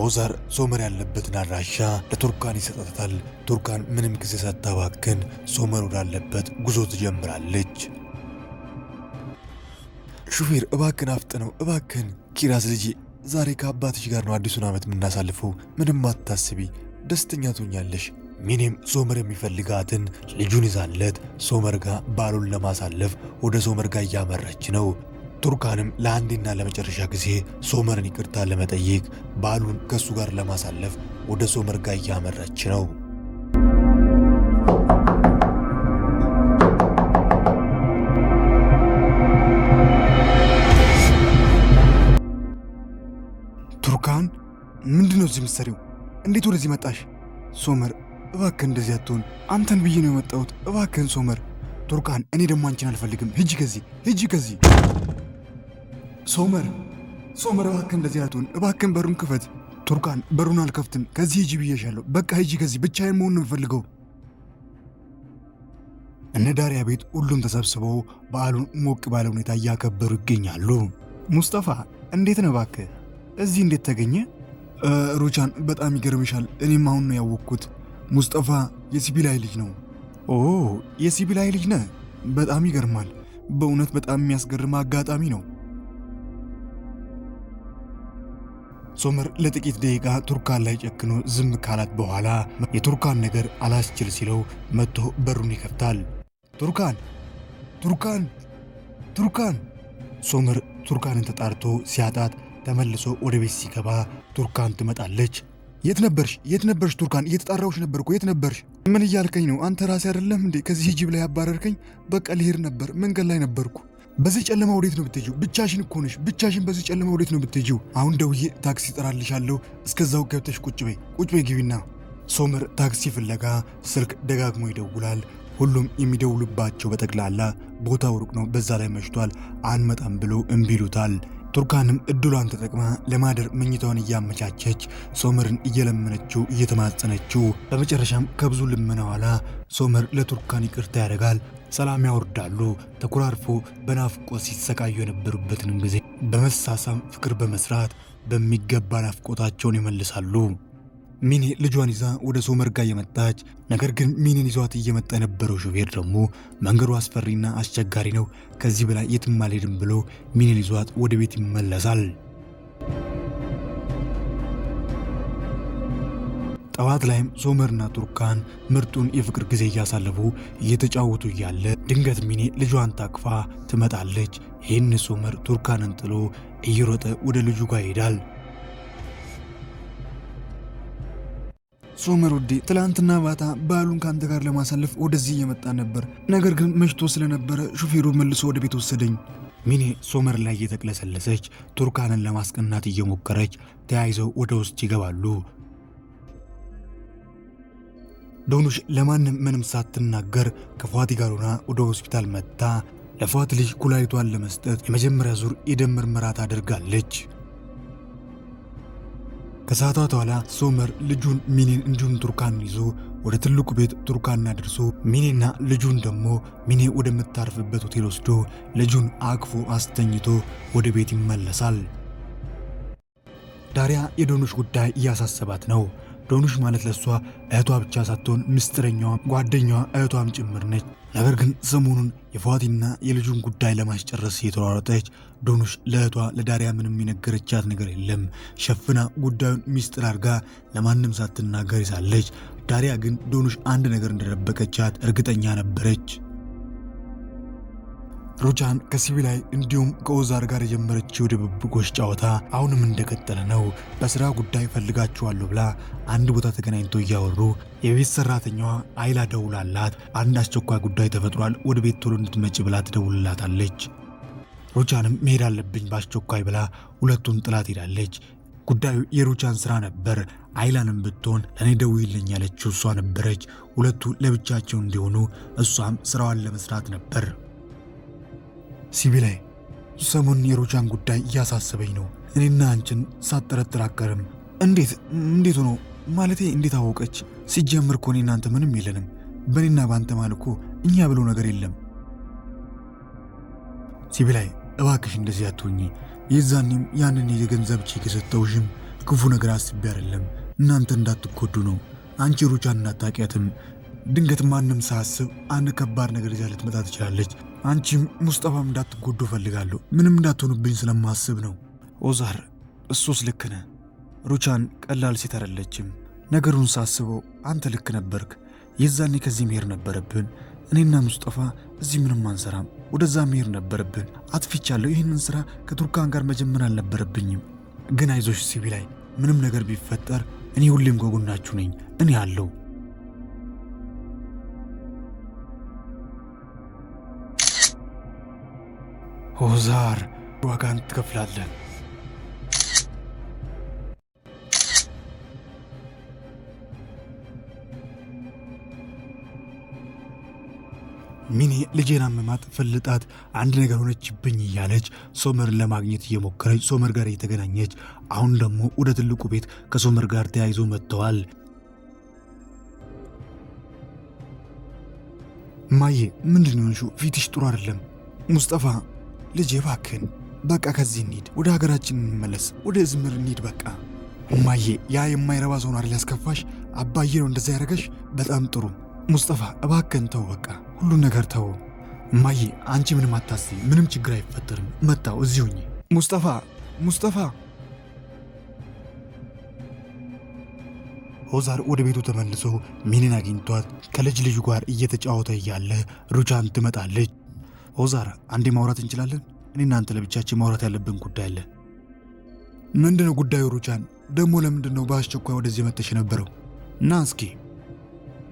ኦዛር ሶመር ያለበትን አድራሻ ለቱርካን ይሰጣታል። ቱርካን ምንም ጊዜ ሳታባክን ሶመር ወዳለበት ጉዞ ትጀምራለች። ሹፌር እባክን አፍጥነው እባክን። ኪራዝ ልጄ ዛሬ ከአባትሽ ጋር ነው አዲሱን ዓመት የምናሳልፈው። ምንም አታስቢ፣ ደስተኛ ትሆኛለሽ። ሚኔም ሶመር የሚፈልጋትን ልጁን ይዛለት ሶመር ጋር በዓሉን ለማሳለፍ ወደ ሶመር ጋር እያመራች ነው። ቱርካንም ለአንዴና ለመጨረሻ ጊዜ ሶመርን ይቅርታ ለመጠየቅ በዓሉን ከሱ ጋር ለማሳለፍ ወደ ሶመር ጋር እያመራች ነው። ቱርካን ምንድነው እዚህ የምትሰሪው? እንዴት ወደዚህ መጣሽ? ሶመር እባክህ እንደዚህ አትሆን። አንተን ብዬ ነው የመጣሁት። እባክህን ሶመር። ቱርካን እኔ ደግሞ አንቺን አልፈልግም። ሂጂ ከዚህ ሂጂ ከዚህ። ሶመር እባክህ እንደዚህ አትሆን። እባክህን በሩን ክፈት። ቱርካን በሩን አልከፍትም። ከዚህ ሂጂ ብዬሻለሁ። በቃ ሂጂ ከዚህ። ብቻዬን መሆን ነው የምፈልገው። እነ ዳሪያ ቤት ሁሉም ተሰብስበው በዓሉን ሞቅ ባለ ሁኔታ እያከበሩ ይገኛሉ። ሙስጠፋ እንዴት ነው እባክህ? እዚህ እንዴት ተገኘ? ሩቻን በጣም ይገርምሻል። እኔም አሁን ነው ያወቅኩት። ሙስጠፋ የሲቢላይ ልጅ ነው። ኦ የሲቢላይ ልጅ ነህ? በጣም ይገርማል። በእውነት በጣም የሚያስገርም አጋጣሚ ነው። ሶመር ለጥቂት ደቂቃ ቱርካን ላይ ጨክኖ ዝም ካላት በኋላ የቱርካን ነገር አላስችል ሲለው መጥቶ በሩን ይከፍታል። ቱርካን! ሶመር ቱርካንን ተጣርቶ ሲያጣት ተመልሶ ወደ ቤት ሲገባ ቱርካን ትመጣለች። የት ነበርሽ ቱርካን? እየተጣራሁሽ ነበርኩ። የት ነበርሽ? ምን እያልከኝ ነው? አንተ ራሴ አይደለም እንዴ ከዚህ ሂጂ ብላ ያባረርከኝ? በቃ ልሄድ ነበር፣ መንገድ ላይ ነበርኩ። በዚህ ጨለማ ወዴት ነው ብትሄጂው? ብቻሽን እኮ ነሽ። ብቻሽን በዚህ ጨለማ ወዴት ነው ብትሄጂው? አሁን ደውዬ ታክሲ እጠራልሻለሁ። እስከዛው ገብተሽ ቁጭ በይ ግቢና። ሶመር ታክሲ ፍለጋ ስልክ ደጋግሞ ይደውላል። ሁሉም የሚደውሉባቸው በጠቅላላ ቦታው ሩቅ ነው፣ በዛ ላይ መሽቷል፣ አንመጣም ብሎ እምቢ ይሉታል። ቱርካንም እድሏን ተጠቅማ ለማደር መኝታዋን እያመቻቸች ሶመርን እየለመነችው እየተማጸነችው፣ በመጨረሻም ከብዙ ልመና ኋላ ሶመር ለቱርካን ይቅርታ ያደርጋል። ሰላም ያወርዳሉ። ተኮራርፎ በናፍቆት ሲሰቃዩ የነበሩበትንም ጊዜ በመሳሳም ፍቅር በመስራት በሚገባ ናፍቆታቸውን ይመልሳሉ። ሚኔ ልጇን ይዛ ወደ ሶመር ጋር የመጣች፣ ነገር ግን ሚኔን ይዟት እየመጣ የነበረው ሹፌር ደግሞ መንገዱ አስፈሪና አስቸጋሪ ነው፣ ከዚህ በላይ የትም አልሄድም ብሎ ሚኔን ይዟት ወደ ቤት ይመለሳል። ጠዋት ላይም ሶመርና ቱርካን ምርጡን የፍቅር ጊዜ እያሳለፉ እየተጫወቱ እያለ ድንገት ሚኔ ልጇን ታቅፋ ትመጣለች። ይህን ሶመር ቱርካንን ጥሎ እየሮጠ ወደ ልጁ ጋር ይሄዳል። ሶመር ውዴ፣ ትላንትና ማታ በዓሉን ከአንተ ጋር ለማሳለፍ ወደዚህ እየመጣ ነበር፣ ነገር ግን መሽቶ ስለነበረ ሹፌሩ መልሶ ወደ ቤት ወሰደኝ። ሚኔ ሶመር ላይ እየተቅለሰለሰች ቱርካንን ለማስቀናት እየሞከረች ተያይዘው ወደ ውስጥ ይገባሉ። ዶኑሽ ለማንም ምንም ሳትናገር ከፏቲ ጋር ሆና ወደ ሆስፒታል መጥታ ለፏቲ ልጅ ኩላሊቷን ለመስጠት የመጀመሪያ ዙር የደም ምርመራ ታደርጋለች። ከሰዓታት በኋላ ሶመር ልጁን ሚኔን እንዲሁም ቱርካንን ይዞ ወደ ትልቁ ቤት ቱርካንን አድርሶ ሚኔና ልጁን ደግሞ ሚኔ ወደምታርፍበት ሆቴል ወስዶ ልጁን አቅፎ አስተኝቶ ወደ ቤት ይመለሳል። ዳሪያ የዶኑሽ ጉዳይ እያሳሰባት ነው። ዶኑሽ ማለት ለሷ እህቷ ብቻ ሳትሆን ምስጢረኛዋ ጓደኛዋ እህቷም ጭምር ነች። ነገር ግን ሰሞኑን የፏቲና የልጁን ጉዳይ ለማስጨረስ እየተሯሯጠች ዶኑሽ ለእህቷ ለዳሪያ ምንም የነገረቻት ነገር የለም። ሸፍና ጉዳዩን ምስጢር አድርጋ ለማንም ሳትናገር ይዛለች። ዳሪያ ግን ዶኑሽ አንድ ነገር እንደደበቀቻት እርግጠኛ ነበረች። ሩቻን ከሲቢላይ እንዲሁም ከኦዛር ጋር የጀመረችው ድብብቆሽ ጨዋታ አሁንም እንደቀጠለ ነው። በስራ ጉዳይ ፈልጋችኋለሁ ብላ አንድ ቦታ ተገናኝቶ እያወሩ የቤት ሰራተኛዋ አይላ ደውላላት አንድ አስቸኳይ ጉዳይ ተፈጥሯል፣ ወደ ቤት ቶሎ እንድትመጪ ብላ ትደውልላታለች። ሩቻንም መሄድ አለብኝ በአስቸኳይ ብላ ሁለቱን ጥላት ሄዳለች። ጉዳዩ የሩቻን ስራ ነበር። አይላንም ብትሆን ለኔ ደውይልኝ ያለችው እሷ ነበረች። ሁለቱ ለብቻቸው እንዲሆኑ እሷም ስራዋን ለመስራት ነበር። ሲቢላይ ሰሞኑን የሩቻን ጉዳይ እያሳሰበኝ ነው። እኔና አንቺን ሳትጠረጥር አቀርም። እንዴት ሆኖ ማለቴ እንዴት አወቀች? ሲጀምር እኮ እኔ እናንተ ምንም የለንም። በእኔና በአንተ ማለት እኮ እኛ ብሎ ነገር የለም። ሲቢላይ እባክሽ እንደዚህ አትሁኚ። የዛኔም ያንን የገንዘብ ቼክ የሰጠውሽም ክፉ ነገር አስቤ አይደለም። እናንተ እንዳትጎዱ ነው። አንቺ ሩቻን እናታውቂያትም። ድንገት ማንም ሳያስብ አንድ ከባድ ነገር ይዛ ልትመጣ ትችላለች። አንቺም ሙስጠፋም እንዳትጎዱ እፈልጋለሁ። ምንም እንዳትሆኑብኝ ስለማስብ ነው። ኦዛር እሱስ ልክ ነህ። ሩቻን ቀላል ሴት አይደለችም። ነገሩን ሳስበው አንተ ልክ ነበርክ። የዛኔ ከዚህ መሄድ ነበረብን። እኔና ሙስጠፋ እዚህ ምንም አንሰራም። ወደዛ መሄድ ነበረብን። አጥፍቻለሁ። ይህንን ስራ ከቱርካን ጋር መጀመር አልነበረብኝም። ግን አይዞሽ ሲቪላይ፣ ምንም ነገር ቢፈጠር እኔ ሁሌም ከጎናችሁ ነኝ። እኔ አለው። ኦዛር ዋጋን ትከፍላለህ። ሚኔ ልጄን አመማት፣ ፈልጣት፣ አንድ ነገር ሆነችብኝ እያለች ሶመርን ለማግኘት እየሞከረች ሶመር ጋር እየተገናኘች፣ አሁን ደግሞ ወደ ትልቁ ቤት ከሶመር ጋር ተያይዞ መጥተዋል። ማዬ ምንድን ሆንሹ? ፊትሽ ጥሩ አይደለም። ሙስጠፋ ልጄ እባክህን በቃ ከዚህ እንሂድ፣ ወደ ሀገራችን እንመለስ፣ ወደ ዝምር እንሂድ በቃ። ማዬ ያ የማይረባ ሰው ነው አይደል ያስከፋሽ? አባዬ ነው እንደዛ ያደረገሽ? በጣም ጥሩ ሙስጠፋ እባክህን ተው፣ በቃ ሁሉን ነገር ተው። ማዬ አንቺ ምንም አታስቢ፣ ምንም ችግር አይፈጠርም። መጣው እዚሁ ሁኚ። ሙስጠፋ ኦዛር ወደ ቤቱ ተመልሶ ሚኔን አግኝቷት ከልጅ ልጁ ጋር እየተጫወተ እያለ ሩቻን ትመጣለች። ኦዛር አንዴ ማውራት እንችላለን? እኔ እናንተ ለብቻችን ማውራት ያለብን ጉዳይ አለ። ምንድነው ጉዳዩ? ሩቻን ደግሞ ለምንድነው በአስቸኳይ ወደዚህ መጥተሽ የነበረው? እና እስኪ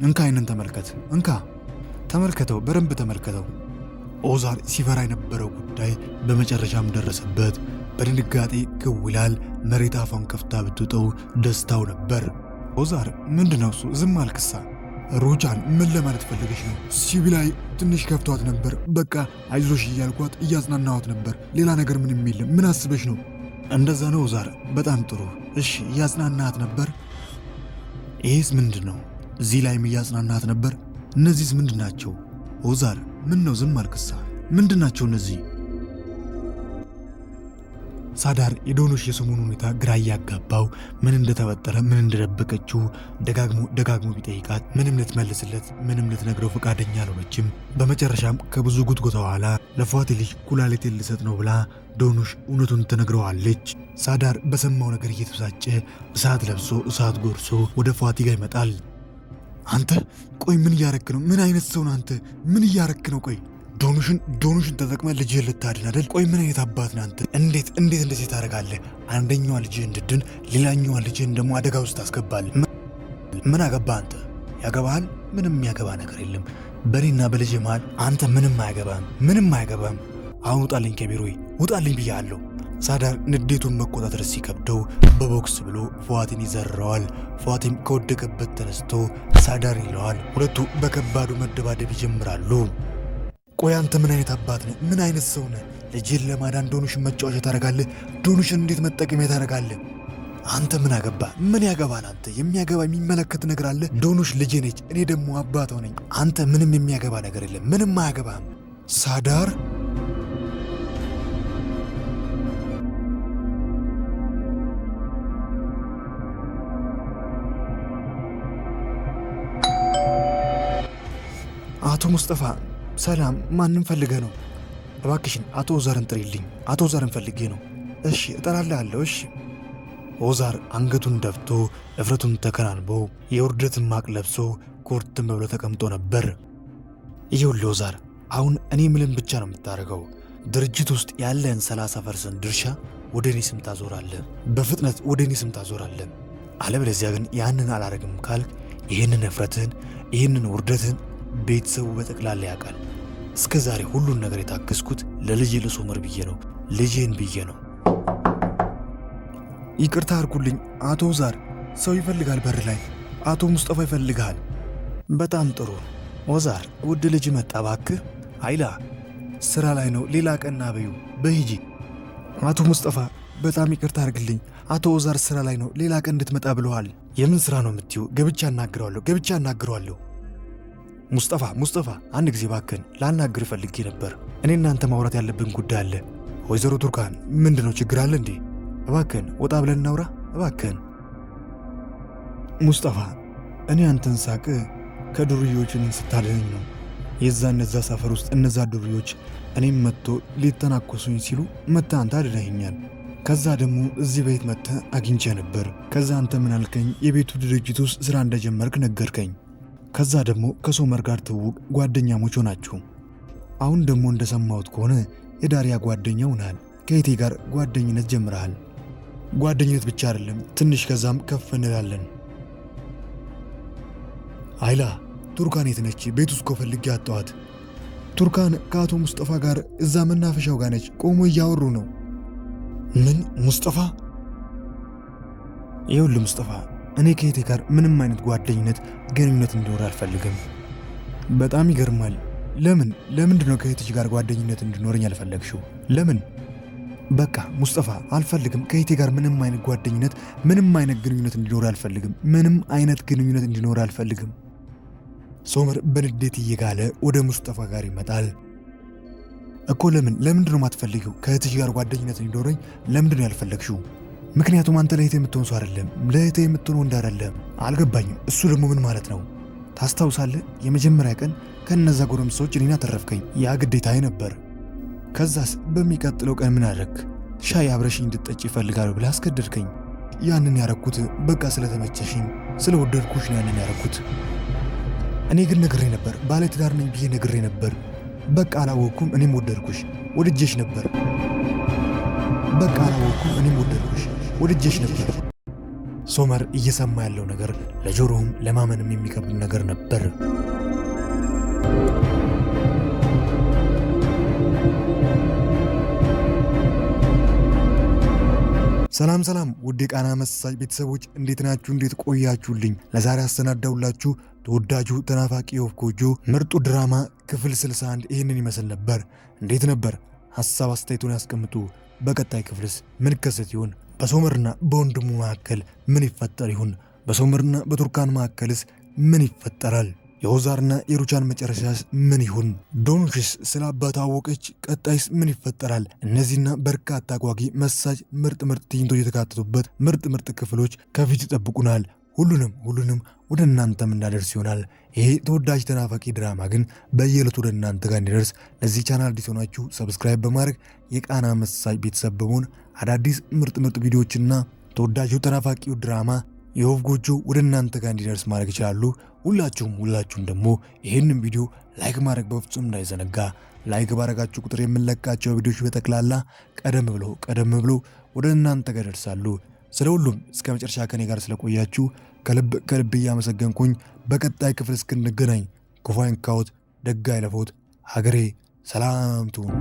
እንካ አይንን ተመልከት። እንካ ተመልከተው፣ በደንብ ተመልከተው። ኦዛር ሲፈራ የነበረው ጉዳይ በመጨረሻም ደረሰበት። በድንጋጤ ክው ይላል። መሬት አፏን ከፍታ ብትውጠው ደስታው ነበር። ኦዛር ምንድነው እሱ? ዝም አልክሳ? ሩቻን ምን ለማለት ፈልገሽ ነው? ሲቪላይ ትንሽ ከፍቷት ነበር። በቃ አይዞሽ እያልኳት እያጽናናዋት ነበር። ሌላ ነገር ምንም የለም። ምን አስበሽ ነው? እንደዛ ነው ኦዛር፣ በጣም ጥሩ። እሺ እያጽናናት ነበር። ይሄስ ምንድን ነው? እዚህ ላይም እያጽናናት ነበር። እነዚህስ ምንድን ናቸው? ኦዛር ምን ነው ዝም አልክሳ? ምንድን ናቸው እነዚህ? ሳዳር የዶኖሽ የሰሞኑ ሁኔታ ግራ እያጋባው፣ ምን እንደተፈጠረ ምን እንደደበቀችው ደጋግሞ ቢጠይቃት ምንም ልትመልስለት ምንም ልትነግረው ፈቃደኛ አልሆነችም። በመጨረሻም ከብዙ ጉትጎታ በኋላ ለፏቲ ልጅ ኩላሊቴን ልሰጥ ነው ብላ ዶኖሽ እውነቱን ትነግረዋለች። ሳዳር በሰማው ነገር እየተበሳጨ እሳት ለብሶ እሳት ጎርሶ ወደ ፏቲ ጋር ይመጣል። አንተ ቆይ ምን እያረክ ነው? ምን አይነት ሰው ነህ አንተ? ምን እያረክ ነው? ቆይ ዶኖሽን ተጠቅመህ ልጅህን ልታድን አይደል? ቆይ ምን አይነት አባት ነህ አንተ? እንዴት እንደዚህ ታደርጋለህ? አንደኛዋ ልጅህ እንድድን ሌላኛዋ ልጅህን ደግሞ አደጋ ውስጥ ታስገባለህ። ምን አገባ አንተ? ያገባሃል? ምንም የሚያገባ ነገር የለም። በእኔና በልጅ መሃል አንተ ምንም አያገባም። አሁን ውጣልኝ ከቢሮዬ ውጣልኝ ብያለሁ። ሳዳር ንዴቱን መቆጣጠር ሲከብደው በቦክስ ብሎ ፏቲን ይዘረዋል። ፏቲም ከወደቀበት ተነስቶ ሳዳር ይለዋል። ሁለቱ በከባዱ መደባደብ ይጀምራሉ። ቆይ አንተ ምን አይነት አባት ነህ? ምን አይነት ሰው ነህ? ልጅን ለማዳን ዶኖሽን መጫወቻ ታደርጋለህ? ዶኖሽን እንዴት መጠቀሚያ ታደርጋለህ? አንተ ምን አገባ? ምን ያገባል? አንተ የሚያገባ የሚመለከት ነገር አለ? ዶኖሽ ልጄ ነች፣ እኔ ደግሞ አባቷ ነኝ። አንተ ምንም የሚያገባ ነገር የለም። ምንም አያገባም። ሳዳር አቶ ሙስጠፋ ሰላም፣ ማንም ፈልገህ ነው? እባክሽን አቶ ኦዛርን ጥሪልኝ። አቶ ኦዛርን ፈልጌ ነው። እሺ እጠራልሃለሁ። እሺ። ኦዛር አንገቱን ደፍቶ እፍረቱን ተከናንቦ የውርደትን ማቅ ለብሶ ኮርትም ብሎ ተቀምጦ ነበር። ይኸውልህ ኦዛር፣ አሁን እኔ ምልን ብቻ ነው የምታደርገው። ድርጅት ውስጥ ያለህን 30% ድርሻ ወደ እኔ ስም ታዞራለህ። በፍጥነት ወደ እኔ ስም ታዞራለህ። አለበለዚያ ግን ያንን አላረግም ካልክ ይህንን እፍረትህን ይህንን ውርደትህን ቤተሰቡ በጠቅላላ ያውቃል። እስከ ዛሬ ሁሉን ነገር የታገስኩት ለልጄ ለሶመር ብዬ ነው፣ ልጄን ብዬ ነው። ይቅርታ አድርጉልኝ አቶ ኦዛር፣ ሰው ይፈልጋል በር ላይ። አቶ ሙስጠፋ ይፈልጋል። በጣም ጥሩ ኦዛር፣ ውድ ልጅ መጣ። እባክህ አይላ ስራ ላይ ነው፣ ሌላ ቀን አበዩ በሂጂ። አቶ ሙስጠፋ በጣም ይቅርታ አድርግልኝ። አቶ ኦዛር ስራ ላይ ነው፣ ሌላ ቀን እንድትመጣ ብለዋል። የምን ስራ ነው የምትይው? ገብቻ አናግረዋለሁ። ሙስጠፋ አንድ ጊዜ ባክን ላናግር ፈልጌ ነበር። እኔ እናንተ ማውራት ያለብን ጉዳይ አለ። ወይዘሮ ቱርካን ምንድነው? ችግር አለ እንዴ? እባክን ወጣ ብለን እናውራ። እባክህን ሙስጠፋ፣ እኔ አንተን ሳቅ ከዱርዮችን ስታድነኝ ነው። እነዛ ሰፈር ውስጥ እነዛ ዱርዮች እኔም መጥቶ ሊተናኮሱኝ ሲሉ መታ አንተ አድነኸኛል። ከዛ ደግሞ እዚህ ቤት መጥተ አግኝቼ ነበር። ከዛ አንተ ምን አልከኝ? የቤቱ ድርጅት ውስጥ ስራ እንደጀመርክ ነገርከኝ። ከዛ ደግሞ ከሶመር ጋር ትውውቅ ጓደኛሞች ሆናችሁ። አሁን ደግሞ እንደሰማሁት ከሆነ የዳሪያ ጓደኛ ሆነሃል። ከእቴ ጋር ጓደኝነት ጀምረሃል። ጓደኝነት ብቻ አይደለም፣ ትንሽ ከዛም ከፍ እንላለን። አይላ ቱርካን የት ነች? ቤት ውስጥ ፈልጌ አጣኋት። ቱርካን ከአቶ ሙስጠፋ ጋር እዛ መናፈሻው ጋር ነች። ቆሞ እያወሩ ነው። ምን ሙስጠፋ? ይኸውልህ ሙስጠፋ፣ እኔ ከእቴ ጋር ምንም አይነት ጓደኝነት ግንኙነት እንዲኖር አልፈልግም። በጣም ይገርማል። ለምንድን ነው ከእቴ ጋር ጓደኝነት እንዲኖረኝ አልፈለግሽው? ለምን? በቃ ሙስጠፋ አልፈልግም። ከእቴ ጋር ምንም አይነት ጓደኝነት፣ ምንም አይነት ግንኙነት እንዲኖር አልፈልግም። ምንም አይነት ግንኙነት እንዲኖር አልፈልግም። ሶመር በንዴት እየጋለ ወደ ሙስጠፋ ጋር ይመጣል። እኮ ለምንድን ነው የማትፈልጊው? ከእህትሽ ጋር ጓደኝነት እንዲኖረኝ ለምንድን ነው ያልፈለግሽው? ምክንያቱም አንተ ለእህቴ የምትሆን ሰው አይደለም፣ ለእህቴ የምትሆን ወንድ አይደለም። አልገባኝም። እሱ ደግሞ ምን ማለት ነው? ታስታውሳለህ? የመጀመሪያ ቀን ከነዛ ጎረምሶች እኔን አተረፍከኝ። ያ ግዴታዬ ነበር። ከዛስ በሚቀጥለው ቀን ምን አደረግ? ሻይ አብረሽኝ እንድትጠጪ ይፈልጋሉ ብለህ አስገደድከኝ። ያንን ያረኩት በቃ ስለተመቸሽኝ ስለወደድኩሽ ነው ያንን ያረኩት። እኔ ግን ነግሬ ነበር፣ ባለ ትዳር ነኝ ብዬ ነግሬ ነበር። በቃ አላወቅኩም፣ እኔም ወደድኩሽ፣ ወድጄሽ ነበር። በቃ አላወቅኩም፣ እኔም ወደድኩሽ፣ ወድጄሽ ነበር። ሶመር እየሰማ ያለው ነገር ለጆሮውም ለማመንም የሚከብድ ነገር ነበር። ሰላም ውድ የቃና መሳጭ ቤተሰቦች እንዴት ናችሁ? እንዴት ቆያችሁልኝ? ለዛሬ አሰናዳውላችሁ ተወዳጁ ተናፋቂ የወፍ ጎጆ ምርጡ ድራማ ክፍል 61 ይህንን ይመስል ነበር። እንዴት ነበር? ሐሳብ አስተያየቱን ያስቀምጡ። በቀጣይ ክፍልስ ምን ይከሰት ይሆን? በሶመርና በወንድሙ መካከል ምን ይፈጠር ይሆን? በሶመርና በቱርካን መካከልስ ምን ይፈጠራል? የኦዛርና የሩቻን መጨረሻስ ምን ይሁን? ዶኑሽስ ስለ አባቷ አወቀች? ቀጣይስ ምን ይፈጠራል? እነዚህና በርካታ አጓጊ መሳጭ ምርጥ ትዕይንቶች የተካተቱበት ምርጥ ክፍሎች ከፊት ይጠብቁናል። ሁሉንም ወደ እናንተም እንዳደርስ ይሆናል። ይሄ ተወዳጅ ተናፋቂ ድራማ ግን በየዕለቱ ወደ እናንተ ጋር እንዲደርስ ለዚህ ቻናል አዲስ ሆናችሁ ሰብስክራይብ በማድረግ የቃና መሳጭ ቤተሰብ በመሆን አዳዲስ ምርጥ ቪዲዮዎችና ተወዳጁ ተናፋቂው ድራማ የወፍ ጎጆ ወደ እናንተ ጋር እንዲደርስ ማድረግ ይችላሉ። ሁላችሁም ደግሞ ይህንን ቪዲዮ ላይክ ማድረግ በፍጹም እንዳይዘነጋ። ላይክ ባረጋችሁ ቁጥር የምንለቃቸው ቪዲዮዎች በጠቅላላ ቀደም ብሎ ወደ እናንተ ጋር ይደርሳሉ። ስለ ሁሉም እስከ መጨረሻ ከኔ ጋር ስለቆያችሁ ከልብ እያመሰገንኩኝ በቀጣይ ክፍል እስክንገናኝ ክፉ አይንካዎት፣ ደግ አይለፎት። ሀገሬ ሰላም ትሁን።